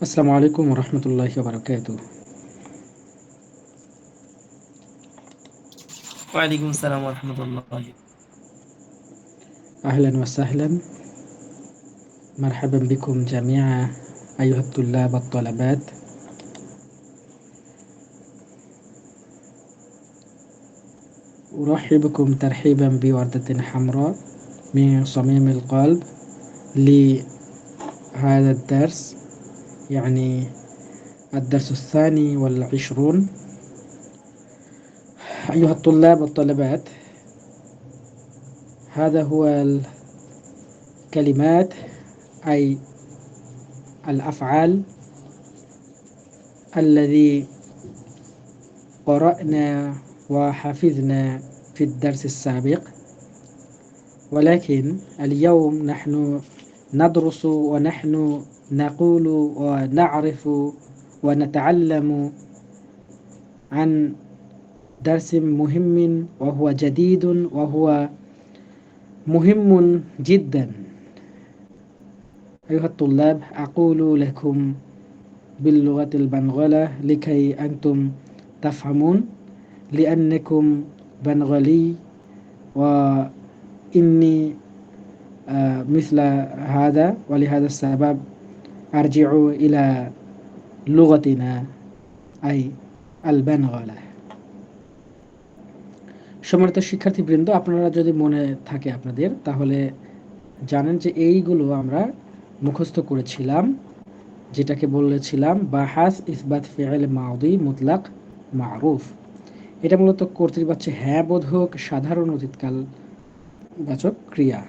আসসালামু আলাইকুম রহমতুল্লাহি ওয়া বারাকাতুহু। ওয়ালাইকুম আসসালাম রহমতুল্লাহ। আহলান ওয়া সাহলান, মারহাবান বিকুম জামিআ আইয়ুহাত তুল্লাব ওয়াত তালাবাত। أرحبكم ترحيبا بوردة حمراء من صميم القلب لهذا الدرس، يعني الدرس الثاني والعشرون. أيها الطلاب والطالبات، هذا هو الكلمات أي الأفعال الذي قرأنا وحفظنا في الدرس السابق، ولكن اليوم نحن ندرس ونحن نقول ونعرف ونتعلم عن درس مهم وهو جديد وهو مهم جدا. أيها الطلاب، أقول لكم باللغة البنغالية لكي أنتم تفهمون، لأنكم بنغالي وإني مثل هذا، ولهذا السبب أرجع إلى لغتنا أي البنغالة. সম্মানিত শিক্ষার্থীবৃন্দ, আপনারা যদি মনে থাকে আপনাদের, তাহলে জানেন যে এইগুলো আমরা মুখস্থ করেছিলাম, যেটাকে বলেছিলাম বাহাস ইসবাত ফি'ল মাদি মুতলাক মারুফ। এটা মূলত কর্তৃবাচ্যে হ্যাঁ বোধক সাধারণ অতীতকাল বাচক ক্রিয়া।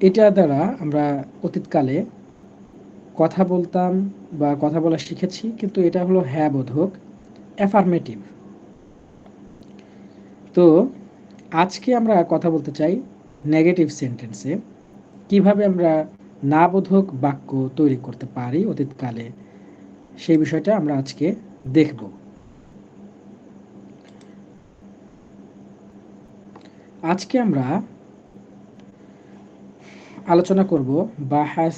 এটা দ্বারা আমরা অতীতকালে কথা বলতাম বা কথা বলা শিখেছি, কিন্তু এটা হলো হ্যাঁ বোধক, অ্যাফার্মেটিভ। তো আজকে আমরা কথা বলতে চাই নেগেটিভ সেন্টেন্সে কিভাবে আমরা না বোধক বাক্য তৈরি করতে পারি অতীতকালে, সেই বিষয়টা আমরা আজকে দেখব। আজকে আমরা আলোচনা করব বাহাস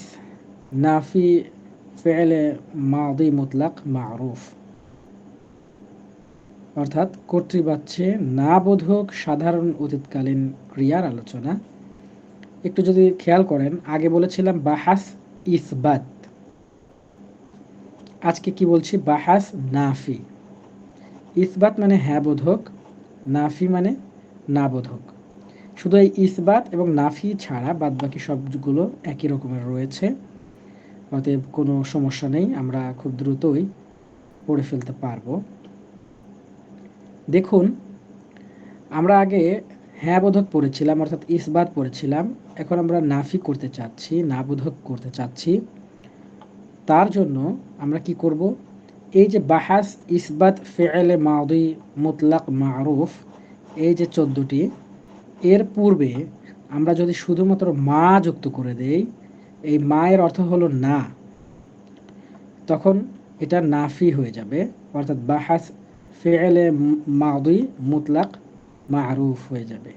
নাফি ফেলে মাদি মুতলাক মারুফ, অর্থাৎ কর্তৃবাচ্যে না বোধক সাধারণ অতীতকালীন ক্রিয়ার আলোচনা। একটু যদি খেয়াল করেন, আগে বলেছিলাম বাহাস ইসবাত, আজকে কি বলছি বাহাস নাফি। ইসবাত মানে হ্যাঁ বোধক, নাফি মানে না বোধক। শুধু এই ইসবাত এবং নাফি ছাড়া বাদবাকি সবগুলো একই রকমের রয়েছে, অতএব কোনো সমস্যা নেই, আমরা খুব দ্রুতই পড়ে ফেলতে পারবো। দেখুন, আমরা আগে হ্যাঁ বোধক পড়েছিলাম, অর্থাৎ ইসবাত পড়েছিলাম। এখন আমরা নাফি করতে চাচ্ছি, না বোধক করতে চাচ্ছি। তার জন্য আমরা কি করব, এই যে বাহাস ইসবাত ফেলে মাদি মুতলাক মারুফ, এই যে 14টি, এর পূর্বে আমরা যদি শুধুমাত্র মা যুক্ত করে দেই, এই মা এর অর্থ হলো না, তখন এটা নাফি হয়ে যাবে, অর্থাৎ বাহাস ফেলে মাদি মুতলাক মারুফ হয়ে যাবে।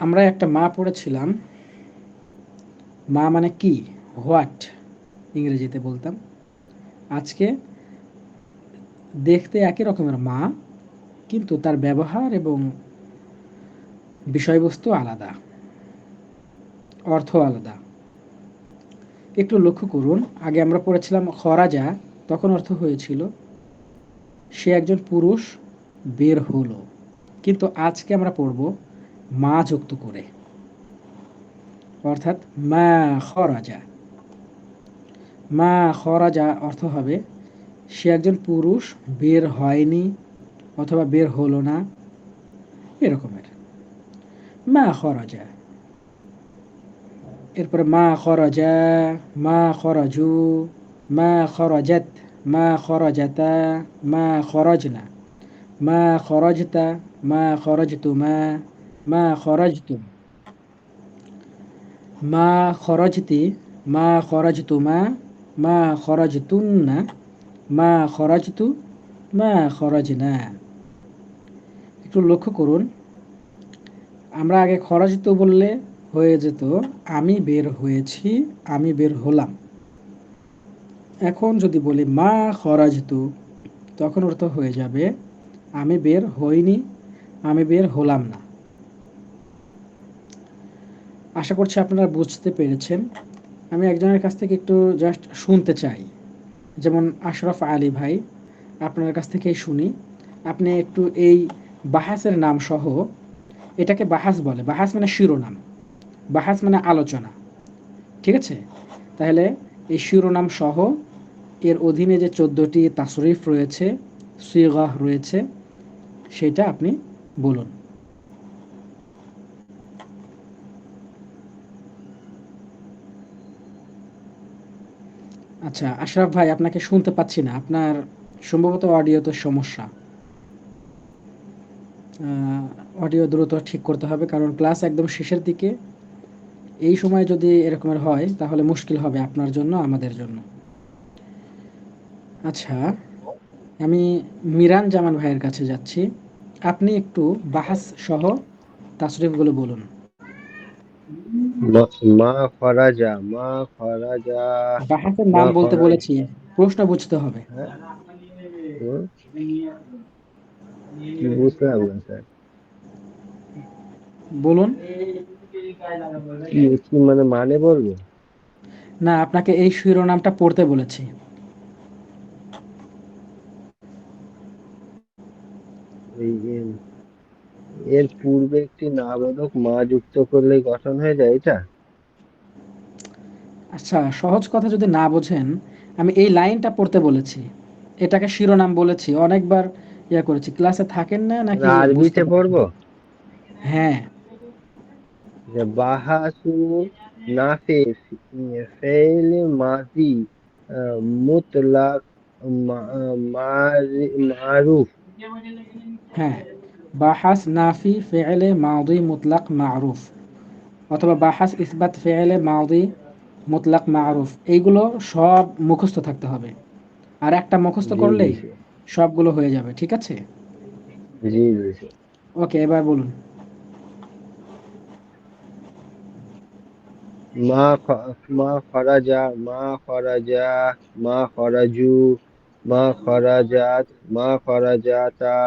আমরা একটা মা পড়েছিলাম, মা মানে কি, হোয়াট ইংরেজিতে বলতাম। আজকে দেখতে একই রকমের মা, কিন্তু তার ব্যবহার এবং বিষয়বস্তু আলাদা, অর্থ আলাদা। একটু লক্ষ্য করুন, আগে আমরা পড়েছিলাম খরাজা, তখন অর্থ হয়েছিল সে একজন পুরুষ বের হলো, কিন্তু আজকে আমরা পড়ব মা যুক্ত করে, অর্থাৎ মা খরাজা। মা খরাজা অর্থ হবে সে একজন পুরুষ বের হয়নি অথবা বের হলো না, এরকমের মা খরাজা। এরপরে মা খরাজা, মা খরাজু, মা খরাজাত, মা খরাজাতা, মা খরাজনা, মা খরাজতা, মা খরাজতুমা, মা খরাজতুম, মা খরাজতি, মা খরাজতুমা, মা খরাজতুন্না, মা খরাজতু, মা খরাজনা। একটু লক্ষ্য করুন, আমরা আগে খরাজতু বললে হয়ে যেত আমি বের হয়েছি, আমি বের হলাম। এখন যদি বলি মা খরাজতু, তখন অর্থ হয়ে যাবে আমি বের হইনি, আমি বের হলাম না। আশা করছি আপনারা বুঝতে পেরেছেন। আমি একজনের কাছ থেকে একটু জাস্ট শুনতে চাই, যেমন আশরাফ আলী ভাই, আপনার কাছ থেকেই শুনি। আপনি একটু এই বাহাসের নাম সহ, এটাকে বাহাস বলে, বাহাস মানে শিরোনাম, বাহাস মানে আলোচনা, ঠিক আছে? তাহলে এই শিরোনাম সহ এর অধীনে যে 14টি তাসরিফ রয়েছে, সিগাহ রয়েছে, সেটা আপনি বলুন। আচ্ছা আশরাফ ভাই, আপনাকে শুনতে পাচ্ছি না, আপনার সম্ভবত অডিওতে সমস্যা। অডিও দ্রুত ঠিক করতে হবে, কারণ ক্লাস একদম শেষের দিকে। এই সময় যদি এরকমের হয় তাহলে মুশকিল হবে আপনার জন্য, আমাদের জন্য। আচ্ছা, আমি মিরান জামান ভাইয়ের কাছে যাচ্ছি। আপনি একটু বাহাস সহ তাসরিফগুলো বলুন। মা খরাজা, মা খরাজা, বাহাসের মা নাম বলতে খরাজ। বলেছি, প্রশ্ন বুঝতে হবে। হ্যাঁ, হুম, কি বুঝলাম না স্যার। বলুন। কি মানে বলবো? না, আপনাকে এই শিরোনামটা পড়তে বলেছি। এই এর পূর্বে একটি নাবোধক মা যুক্ত করলেই গঠন হয়ে যায় এটা। আচ্ছা, সহজ কথা যদি না বোঝেন, আমি এই লাইনটা পড়তে বলেছি, এটাকে শিরোনাম বলেছি, অনেকবার ইয়া করেছি। ক্লাসে থাকেন না নাকি বুঝতে আরবিতে পারছেন পড়বো? না? হ্যাঁ। যে বাহাসু নাফে ফেল মাজি আহ, মুতলাক মারুফ। হ্যাঁ, বাহাস নাফি ফেলে মাউদি মুতলাক মারুফ, অথবা বাহাস ইসবাত ফেলে মাউদি মুতলাক মারুফ, এইগুলো সব মুখস্থ থাকতে হবে। আর একটা মুখস্থ জি জি করলেই স্যার। সবগুলো হয়ে যাবে, ঠিক আছে? জি জি স্যার। ওকে, এবার বলুন। মা খরাজা, মা খরাজা, মা খরাজু, মা খরাজাত, মা খরাজাতা,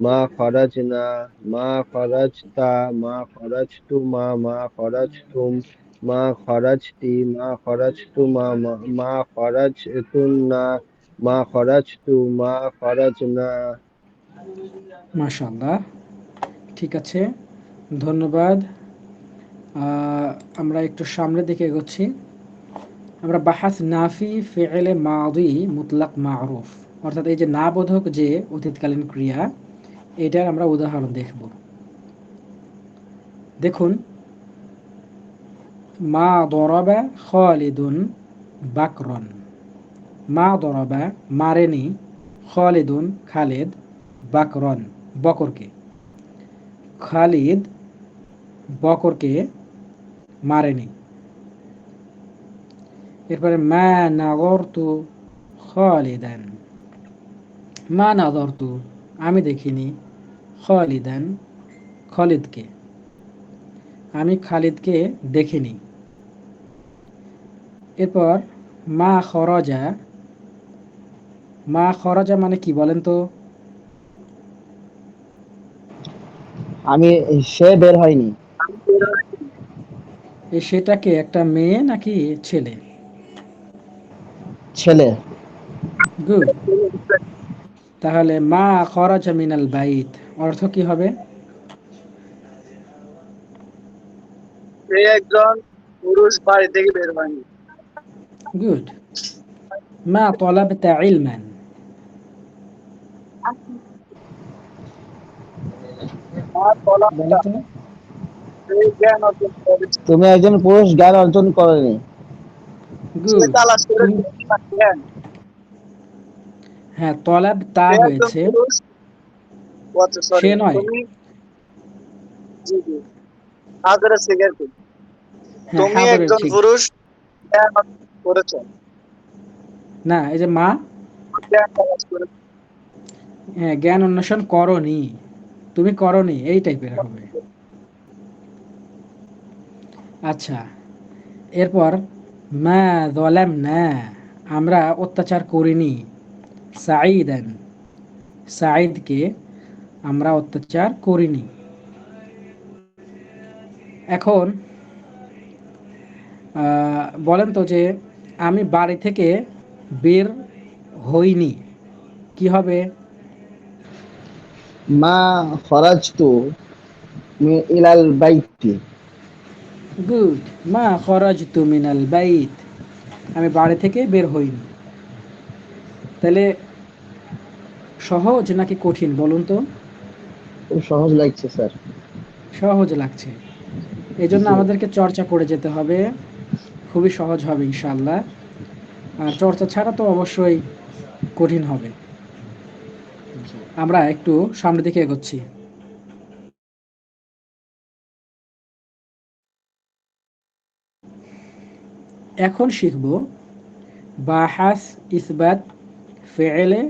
মা খরাজনা, মা খরাজতা, মা খরাজতুমা, মা খরাজতুম, মা খরাজতি, মা খরাজতুমা, মা খরাজতুন্না, মা খরাজতু, মা খরাজনা। মাশাআল্লাহ, ঠিক আছে, ধন্যবাদ। আহ, আমরা একটু সামনের দিকে এগোচ্ছি। আমরা বাহাস নাফি ফেলে মাদি মুতলাক মারুফ, অর্থাৎ এই যে না বোধক যে অতীতকালীন ক্রিয়া, এটার আমরা উদাহরণ দেখব। দেখুন, মা দরাবা খালিদুন বাকরন। মা দরাবা মারেনি, খালিদুন খালিদ, বাকরন বকরকে। খালিদ বকরকে মারেনি। এরপরে মা নাগরতু খালিদান। মা নাগরতু আমি দেখিনি, খালিদান খালিদকে, আমি খালিদকে দেখিনি। এরপর মা খরজা। মা খরজা মানে কি বলেন তো? আমি সে বের হয়নি। সেটাকে একটা মেয়ে নাকি ছেলে? ছেলে। গুড। তাহলে মা খরাজা মিনাল বাইত অর্থ কি হবে? সে একজন পুরুষ বাড়ি থেকে বের হয়নি। গুড। মা তলাবতা ইলমান। মা তলাক্কা, বলো তো। সে জ্ঞান অর্জন করেছে। তুমি একজন পুরুষ জ্ঞান অর্জন করেনি। সে গুড। তালাশ তুমি, করেছে তার জ্ঞান। হ্যাঁ, তলাব তা সে একজন হয়েছে, পুরুষ, সে সরি নয়। তুমি, জি জি, হাজারে সিগারেট। হ্যাঁ, তুমি হাদরের একজন ঠিক। পুরুষ জ্ঞান অর্জন করেছো, না, এই যে মা, জ্ঞান তালাশ করেছো। হ্যাঁ, জ্ঞান অন্বেষণ করনি, তুমি করনি, এই টাইপের হবে। আচ্ছা, এরপর মা যালামনা, আমরা অত্যাচার করিনি। সাঈদান, সাঈদকে আমরা অত্যাচার করিনি। এখন বলেন তো যে আমি বাড়ি থেকে বের হইনি, কি হবে? মা খরাজতু ইলাল বাইতি। গুড। মা খরাজতু মিনাল বাইত, আমি বাড়ি থেকে বের হইনি। তাহলে সহজ নাকি কঠিন বলুন তো? খুব সহজ লাগছে স্যার। সহজ লাগছে, এই জন্য জি আমাদেরকে চর্চা করে যেতে হবে। খুবই সহজ হবে ইনশাআল্লাহ। আর চর্চা ছাড়া তো অবশ্যই কঠিন হবে। জি। আমরা একটু সামনের দিকে এগোচ্ছি। এখন শিখব বাহাস ইসবাত ফেলে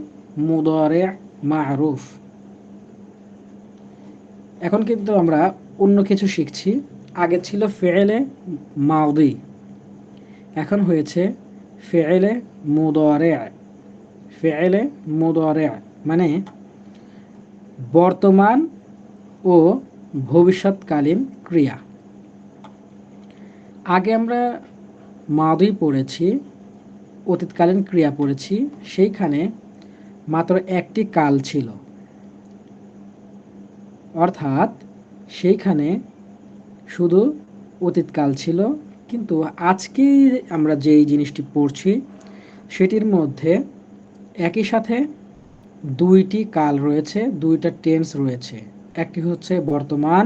মুদারে মারুফ। এখন কিন্তু আমরা অন্য কিছু শিখছি। আগে ছিল ফেলে মাউদি, এখন হয়েছে ফেলে মুদারে। ফেলে মুদারে মানে বর্তমান ও ভবিষ্যৎকালীন ক্রিয়া। আগে আমরা মাদি পড়েছি, অতীতকালীন ক্রিয়া পড়েছি, সেইখানে মাত্র একটি কাল ছিল, অর্থাৎ সেইখানে শুধু অতীতকাল ছিল। কিন্তু আজকে আমরা যেই জিনিসটি পড়ছি সেটির মধ্যে একই সাথে দুইটি কাল রয়েছে, দুইটা টেন্স রয়েছে। একটি হচ্ছে বর্তমান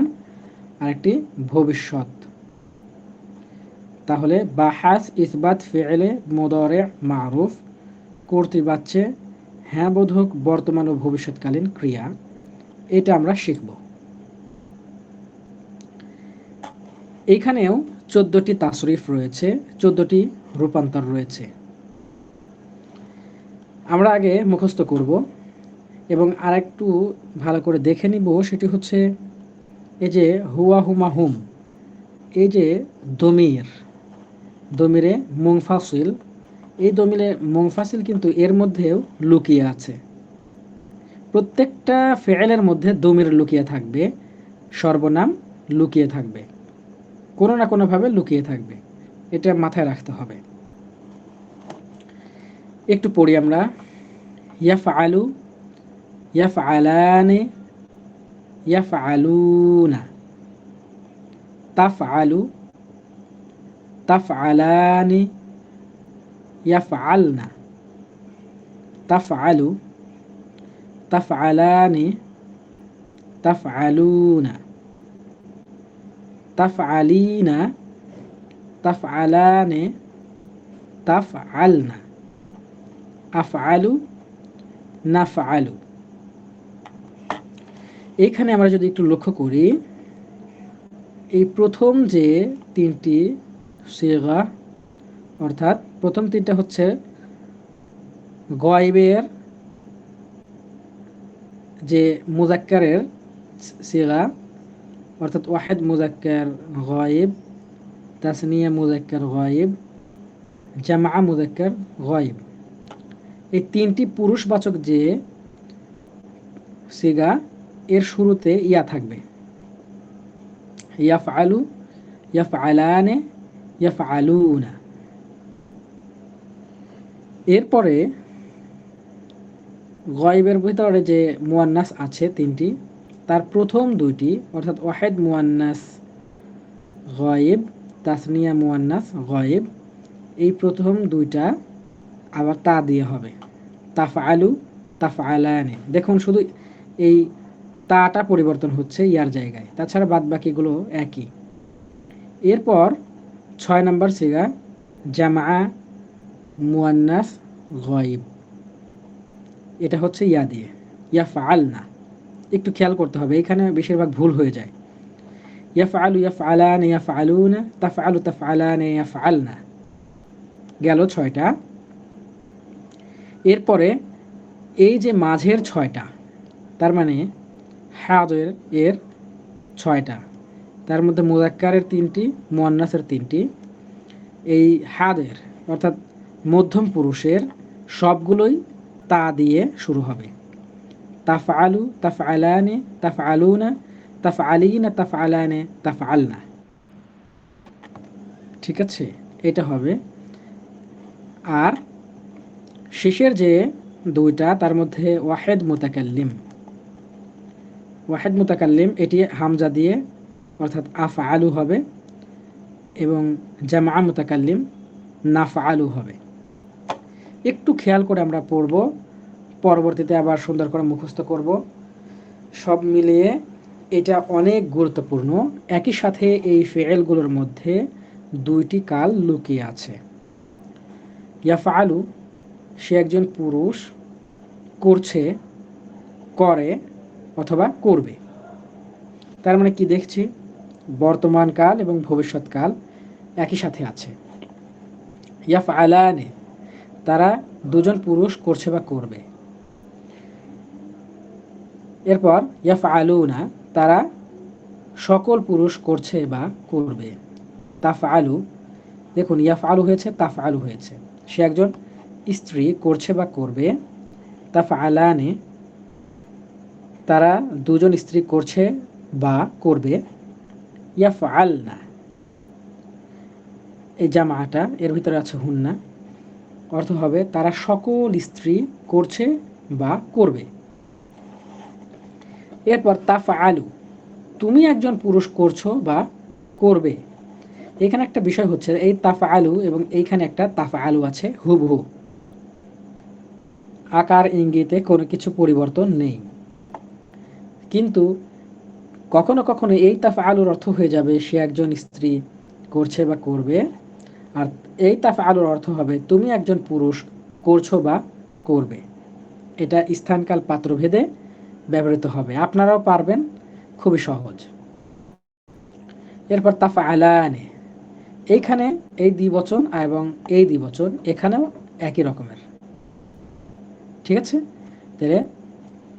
আর একটি ভবিষ্যৎ। তাহলে বাহাস ইসবাত ফেলে মুদারে মারুফ কর্তৃবাচ্যে হ্যাঁ বোধক বর্তমান ও ভবিষ্যৎকালীন ক্রিয়া, এটা আমরা শিখব। এইখানেও 14টি তাসরিফ রয়েছে, 14টি রূপান্তর রয়েছে। আমরা আগে মুখস্থ করব এবং আরেকটু ভালো করে দেখে নিব। সেটি হচ্ছে এই যে হুয়া হুমা হুম, এই যে দমির, দমিরে মুনফাসিল, এই দমিরে মুনফাসিল কিন্তু এর মধ্যেও লুকিয়ে আছে। প্রত্যেকটা ফেলের মধ্যে দমির লুকিয়ে থাকবে, সর্বনাম লুকিয়ে থাকবে, কোনো না কোনোভাবে লুকিয়ে থাকবে। এটা মাথায় রাখতে হবে। একটু পড়ি আমরা। ইয়াফআলু, ইয়াফআলানে, ইয়াফআলুনা, তাফআলু, তাফআলানি, ইয়াফআলনা, তাফআলু, তাফআলানি, তাফআলুনা, তাফআলিনা, তাফআলানে, তাফআলনা, আফআলু, নাফআলু। এখানে আমরা যদি একটু লক্ষ্য করি, এই প্রথম যে তিনটি সিগা, অর্থাৎ প্রথম তিনটা হচ্ছে গয়েবের যে মুজাক্কারের সিগা, অর্থাৎ ওয়াহেদ মুজাক্কার গয়েব, তাসনিয়া মুজাক্কার গয়েব, জামা মুজাক্কার গয়েব। এই তিনটি পুরুষবাচক যে সিগা, এর শুরুতে ইয়া থাকবে, ইয়াফআলু, ইয়াফআলানে, ইয়াফআলুনা। এরপরে গয়েবের ভিতরে যে মুয়ান্নাস আছে তিনটি, তার প্রথম দুইটি অর্থাৎ ওয়াহেদ মুয়ান্নাস গয়েব, তাসনিয়া মুয়ান্নাস গয়েব, এই প্রথম দুইটা আবার তা দিয়ে হবে, তাফআলু, তাফআলানে। দেখুন শুধু এই তাটা পরিবর্তন হচ্ছে ইয়ার জায়গায়, তাছাড়া বাদ বাকিগুলো একই। এরপর 6 নম্বর সিগা জামা মুয়ান্নাস গয়েব, এটা হচ্ছে ইয়া দিয়ে, ইয়াফআলনা। একটু খেয়াল করতে হবে, এখানে বেশিরভাগ ভুল হয়ে যায়। ইয়াফআলু, ইয়াফআলানে, ইয়াফআলুনা, তাফআলু, তাফআলানে, ইয়াফআলনা, গেল 6টা। এরপরে এই যে মাঝের 6টা, তার মানে হাদের এর 6টা, তার মধ্যে মুযাক্কারের 3টি, মুয়ান্নাসের 3টি। এই হাদের অর্থাৎ মধ্যম পুরুষের সবগুলোই তা দিয়ে শুরু হবে। তাফআলু, তাফআলানে, তাফআলুনা, তাফআলিনা, তাফআলানে, তাফআলনা। ঠিক আছে, এটা হবে। আর শেষের যে দুইটা তার মধ্যে ওয়াহেদ মুতাকাল্লিম, ওয়াহেদ মুতাকাল্লিম এটি হামজা দিয়ে অর্থাৎ আফআলু হবে, এবং জামা মুতাকাল্লিম নাফআলু হবে। একটু খেয়াল করে আমরা পড়ব, পরবর্তীতে আবার সুন্দর করে মুখস্থ করব। সব মিলিয়ে এটা অনেক গুরুত্বপূর্ণ। একই সাথে এই ফেয়েলগুলোর মধ্যে 2টি কাল লুকিয়ে আছে। ইয়াফআলু, সে একজন পুরুষ, করছে, করে অথবা করবে। তার মানে কি দেখছি, বর্তমান কাল এবং ভবিষ্যৎকাল একই সাথে আছে। ইয়াফআলানে, তারা দুজন পুরুষ করছে বা করবে। এরপর ইয়াফআলুনা, তারা সকল পুরুষ করছে বা করবে। তাফআলু, দেখুন ইয়াফআলু হয়েছে, তাফআলু হয়েছে, সে একজন স্ত্রী, করছে বা করবে। তাফআলানে, তারা দুজন স্ত্রী করছে বা করবে। ইয়াফআলনা, এই জামাটা এর ভিতরে আছে হুন্না, অর্থ হবে তারা সকল স্ত্রী করছে বা করবে। এরপর তাফআলু, তুমি একজন পুরুষ করছো বা করবে। এখানে একটা বিষয় হচ্ছে, এই তাফআলু এবং এইখানে একটা তাফআলু আছে হুবহু, আকার ইঙ্গিতে কোনো কিছু পরিবর্তন নেই। কিন্তু কখনো কখনো এই তাফআলুর অর্থ হয়ে যাবে সে একজন স্ত্রী করছে বা করবে, আর এই তাফআলুর অর্থ হবে তুমি একজন পুরুষ করছো বা করবে। এটা স্থানকাল পাত্রভেদে ব্যবহৃত হবে, আপনারাও পারবেন, খুবই সহজ। এরপর তাফআলানে, এইখানে এই দ্বিবচন এবং এই দ্বিবচন এখানেও একই রকমের। ঠিক আছে, তাহলে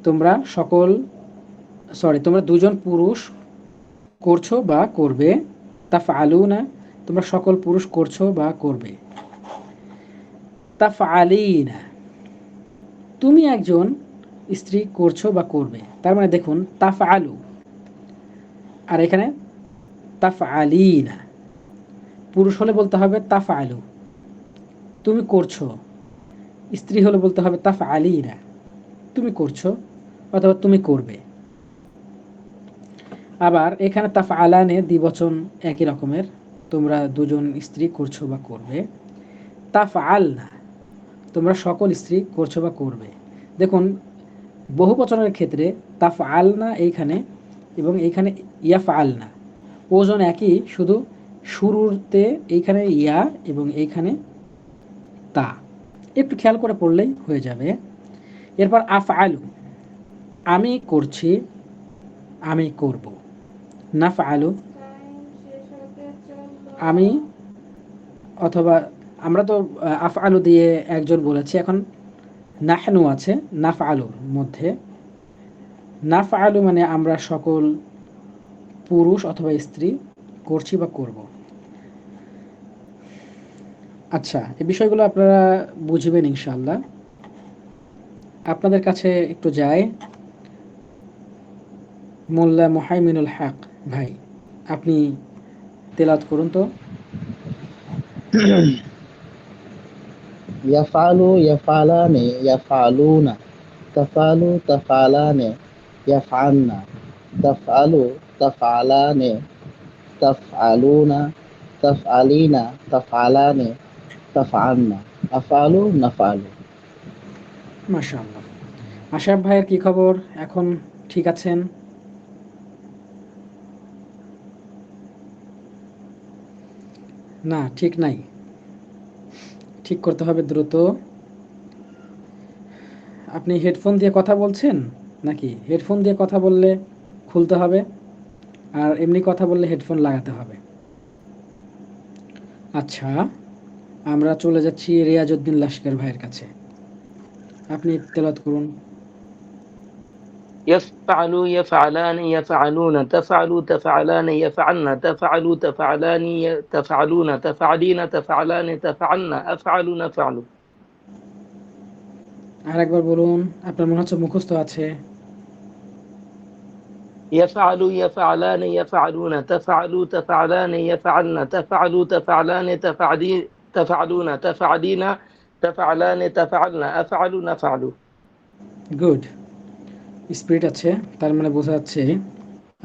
তোমরা দুজন পুরুষ করছো বা করবে। তাফআলুনা, তোমরা সকল পুরুষ করছো বা করবে। তাফআলিনা, তুমি একজন স্ত্রী করছো বা করবে। তার মানে দেখুন তাফআলু আর এখানে তাফআলিনা, পুরুষ হলে বলতে হবে তাফআলু, তুমি করছো। স্ত্রী হলে বলতে হবে তাফআলিনা, তুমি করছো অথবা তুমি করবে। আবার এখানে তাফআলানে দ্বিবচন একই রকমের, তোমরা দুজন স্ত্রী করছো বা করবে। তাফআলনা, তোমরা সকল স্ত্রী করছো বা করবে। দেখুন বহুবচনের ক্ষেত্রে তাফআলনা এইখানে এবং এইখানে ইয়াফআলনা, ওজন একই, শুধু শুরুতে এইখানে ইয়া এবং এইখানে তা, একটু খেয়াল করে পড়লেই হয়ে যাবে। এরপর আফআলু, আমি করছি, আমি করব। নাফআলু, আমি অথবা আমরা তো আফআলু দিয়ে একজন বলেছি, এখন নাহনু আছে নাফআলুর মধ্যে। নাফআলু মানে আমরা সকল পুরুষ অথবা স্ত্রী করছি বা করব। আচ্ছা, এই বিষয়গুলো আপনারা বুঝবেন ইনশাআল্লাহ। আপনাদের কাছে একটু যাই, মোল্লা মুহাইমিনুল হক ভাই, আপনি তেলাওয়াত করুন তো। ইয়াফআলু, ইয়াফআলানে, ইয়াফআলুনা, তাফআলু, তাফআলানে, ইয়াফআলনা, তাফআলু, তাফআলানে, তাফআলুনা, তাফআলিনা, তাফআলানে, তাফআলনা, আফআলু, নাফআলু। মাশাআল্লাহ। আশরাফ ভাইয়ের কি খবর, এখন ঠিক আছেন? না, ঠিক নাই, ঠিক করতে হবে দ্রুত। আপনি হেডফোন দিয়ে কথা বলছেন নাকি? হেডফোন দিয়ে কথা বললে খুলতে হবে, আর এমনি কথা বললে হেডফোন লাগাতে হবে। আচ্ছা, আমরা চলে যাচ্ছি রিয়াজউদ্দিন লস্কর ভাইয়ের কাছে, আপনি তেলাওয়াত করুন। يفعل يفعلان يفعلون تفعل تفعلان يفعلن تفعل تفعلان تفعلون تفعلين تفعلان تفعلن أفعل نفعل আরেকবার বলুন, আপনার মনে হচ্ছে মুখস্থ আছে। يفعل يفعلان يفعلون تفعل تفعلان يفعلن تفعل تفعلان تفعلون تفعلين تفعلان تفعلن أفعل نفعل গুড, স্পিরিট আছে, তার মানে বোঝা যাচ্ছে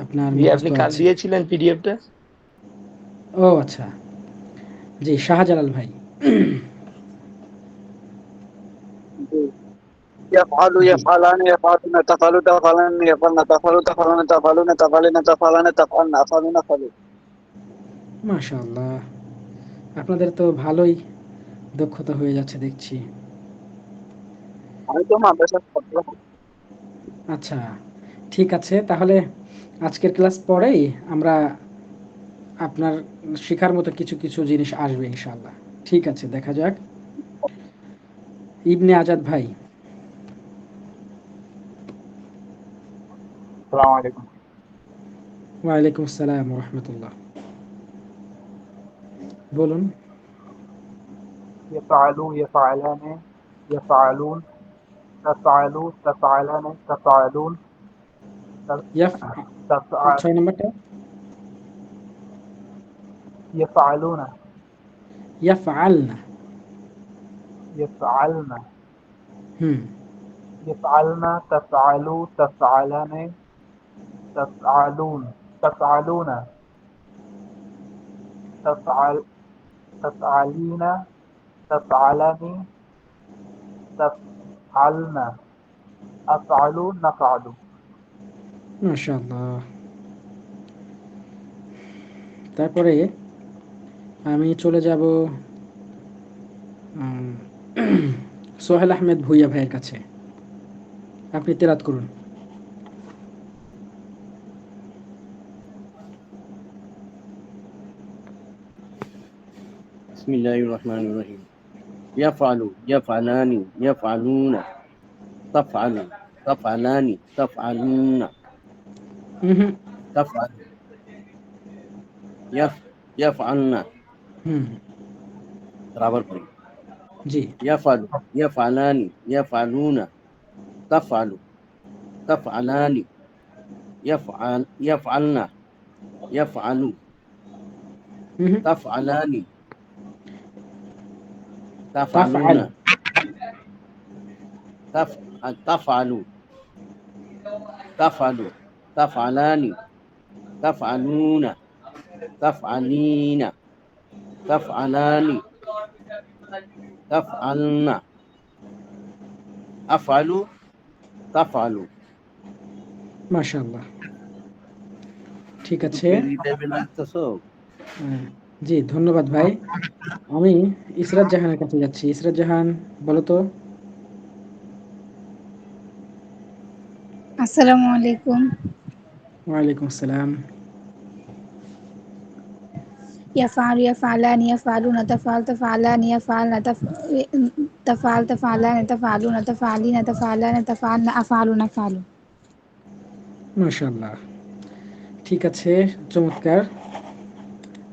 আপনার জি আপনি মুখস্থ কাল আছে। দিয়েছিলেন পিডিএফটা ও আচ্ছা, জি শাহজালাল ভাই। يفعل জি يفعلان يفعلون تفعل تفعلان يفعلن تفعل تفعلون تفعلون تفعلين تفعلن تفعلن أفعل نفعل মাশাআল্লাহ, আপনাদের তো ভালোই দক্ষতা হয়ে যাচ্ছে দেখছি। আমি তো মাদ্রাসা ছাত্র। আচ্ছা, ঠিক আছে, তাহলে আজকের ক্লাস পরেই আমরা আপনার শেখার মতো কিছু কিছু জিনিস আসবে ইনশাআল্লাহ। ঠিক আছে, দেখা যাক। ইবনে আজাদ ভাই। السلام عليكم. ওয়ালাইকুম আসসালাম ওয়া রাহমাতুল্লাহ। বলুন। يفعلوا يفعلان يفعلون تفعلوا تفعلان تفعلون ইয়াফ تفعل 6 নম্বরটা يفعلون ইয়াফআলনা। يفعلن হুম يفعلن تفعلوا تفعلان تفعلون تفعلون تفعل تفعلين تفعلان تفعلن أفعل نفعل. মাশাআল্লাহ। তারপরে আমি চলে যাব সোহেল আহমেদ ভুইয়া ভাইয়ের কাছে। আপনি তেলাওয়াত করুন। بسم الله الرحمن الرحيم. يفعل يفعلان يفعلون تفعل تفعلان تفعلون হুম تفعل يفعلن হুম برابر করি জি يفعل يفعلان يفعلون تفعل تفعلان يفعلن يفعل হুম تفعلان তাফআল تفعل تفعل تفعلان تفعلون تفعلين تفعلان تفعلن أفعل تفعل. মাশাআল্লাহ, ঠিক আছে। জি ধন্যবাদ ভাই। আমি ইসরাত জাহানের কাছে যাচ্ছি। ইসরাত জাহান, বলো তো। আসসালামু আলাইকুম। ওয়ালাইকুম আসসালাম। ইয়াফআলু ইয়াফআলানি ইয়াফআলুনা তাফআল তাফআলানি ইয়াফআলনা তাফআল তাফআলানি তাফআলুনা তাফআলিনা তাফআলানা তাফআলনা আফআলু নাফআলু। মাশাআল্লাহ, ঠিক আছে, চমৎকার।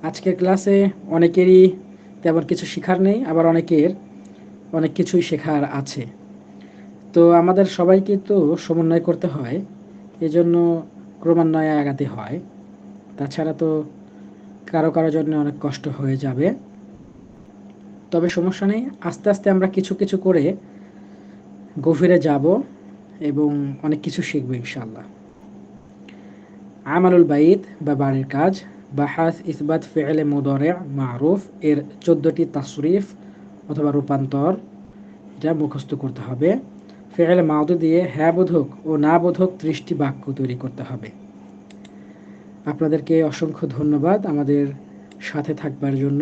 আজকের ক্লাসে অনেকেরই তেমন কিছু শেখার নেই, আবার অনেকের অনেক কিছুই শেখার আছে। তো আমাদের সবাইকে তো সমন্বয় করতে হয়, এজন্য ক্রমান্বয়ে আগাতে হয়। তাছাড়া তো কারো কারো জন্য অনেক কষ্ট হয়ে যাবে। তবে সমস্যা নেই, আস্তে আস্তে আমরা কিছু কিছু করে গভীরে যাব এবং অনেক কিছু শিখব ইনশাআল্লাহ। আমালুল বাইত বা বাড়ির কাজ, বাহাস ইসবাত ফেলে মুদারে মারুফ এর 14টি তাসরিফ অথবা রূপান্তর, এটা মুখস্থ করতে হবে। ফেলে মাউদু দিয়ে হ্যাঁ বোধক ও না বোধক 30টি বাক্য তৈরি করতে হবে। আপনাদেরকে অসংখ্য ধন্যবাদ আমাদের সাথে থাকবার জন্য।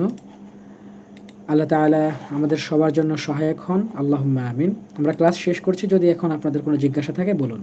আল্লাহ তাআলা আমাদের সবার জন্য সহায়ক হন, আল্লাহুম্মা আমিন। আমরা ক্লাস শেষ করছি, যদি এখন আপনাদের কোনো জিজ্ঞাসা থাকে বলুন।